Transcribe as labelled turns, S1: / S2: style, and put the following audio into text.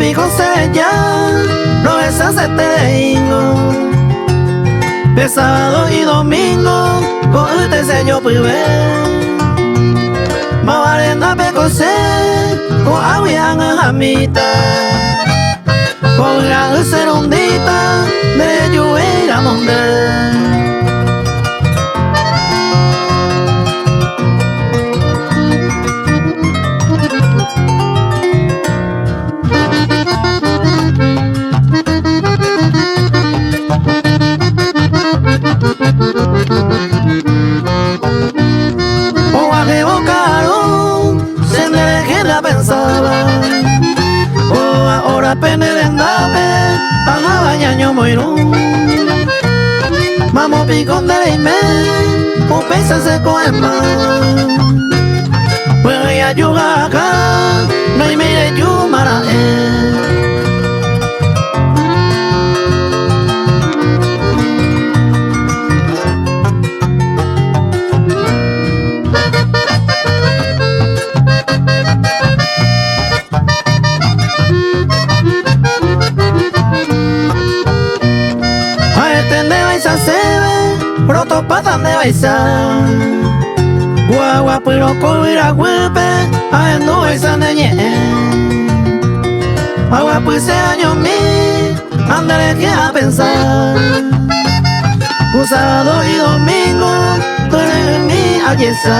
S1: pico se ya, no besas este de sábado y domingo, con este sello privé. Mavarenda pecose, con aguian a jamita, con la serundita, de lluviera monte. Ahora penerendape, para bañaño moirú. Mamo picón de ime, un pez se coema. Pues ya yuga acá, no hay mire yumara. Proto patan de baisa guagua pero coira huepe a no baisa de ñe agua pues se año mi andale que a pensar sábado y domingo tú eres mi belleza.